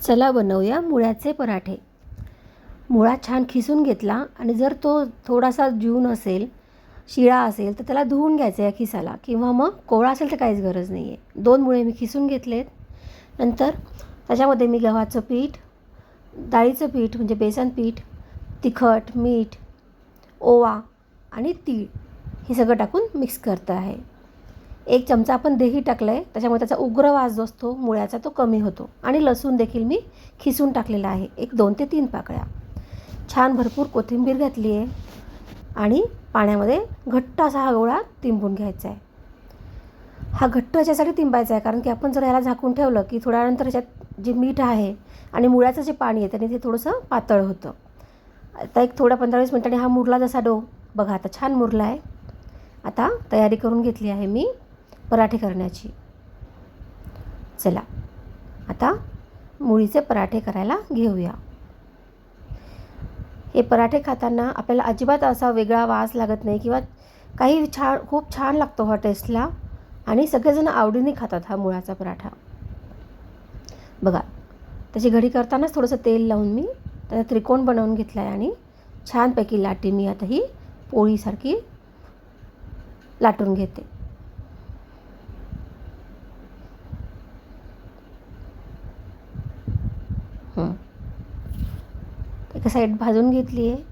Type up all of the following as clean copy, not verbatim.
चला बनवूया मुळ्याचे पराठे. मुळा छान खिसून घेतला आणि जर तो थोडासा जून असेल, शिळा असेल तर त्याला धुवून घ्यायचं आहे खिसाला, किंवा मग कोवळा असेल तर काहीच गरज नाही आहे. 2 मुळे मी खिसून घेतलेत. नंतर त्याच्यामध्ये मी गव्हाचं पीठ, डाळीचं पीठ म्हणजे बेसन पीठ, तिखट, मीठ, ओवा आणि तीळ हे सगळं टाकून मिक्स करत आहे. 1 चमचा आपण दही टाकलं आहे, त्याच्यामुळे त्याचा उग्र वास जो असतो मुळ्याचा तो कमी होतो. आणि लसूण देखील मी खिसून टाकलेला आहे, 2 ते 3 पाकळ्या. छान भरपूर कोथिंबीर घातली आहे आणि पाण्यामध्ये घट्ट असा हा गोळा तिंबून घ्यायचा आहे. हा घट्ट याच्यासाठी तिंबायचा आहे कारण की आपण जर याला झाकून ठेवलं की थोड्या वेळानंतर याच्यात जे मीठ आहे आणि मुळ्याचं जे पाणी आहे त्याने ते थोडंसं पातळ होतं. आता एक थोडा 15-20 मिनिटांनी हा मुरला जसा डो, बघा आता छान मुरला आहे. आता तयारी करून घेतली आहे मी पराठे करण्याची. चला आता मुळीचे पराठे करायला घेऊया. हे पराठे खाताना आपल्याला अजिबात असा वेगळा वास लागत नाही किंवा काही खूप छान लागतो हा टेस्टला आणि सगळेजण आवडीने खातात हा मुळाचा पराठा. बघा त्याची घडी करतानाच थोडंसं तेल लावून मी त्याचा त्रिकोण बनवून घेतला आहे आणि छानपैकी लाटी मी आता ही पोळीसारखी लाटून घेते. एका साईड भाजून घेतली आहे.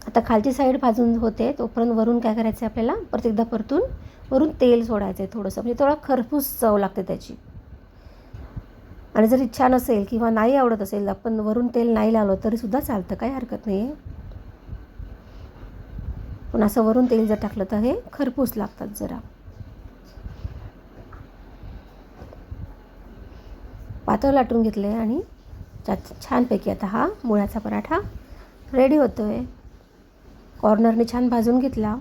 आता खालची साईड भाजून होते तोपर्यंत वरून काय करायचं आहे आपल्याला, परत एकदा परतून वरून तेल सोडायचं आहे थोडंसं, म्हणजे थोडा खरपूस चव लागते त्याची. आणि जर इच्छा नसेल किंवा नाही आवडत असेल, आपण वरून तेल नाही लावलं तरीसुद्धा चालतं, काही हरकत नाही आहे. पण असं वरून तेल जर टाकलं तर हे खरपूस लागतात जरा. पातळ लाटून घेतले आणि छानपैकी आता हा मुळ्याचा पराठा रेडी होतो आहे. कॉर्नरने छान भाजून घेतला.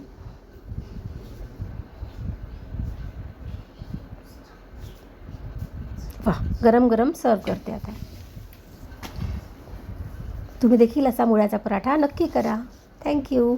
वाह, गरम गरम सर्व करते आता. तुम्ही देखील असा मुळ्याचा पराठा नक्की करा. थँक्यू.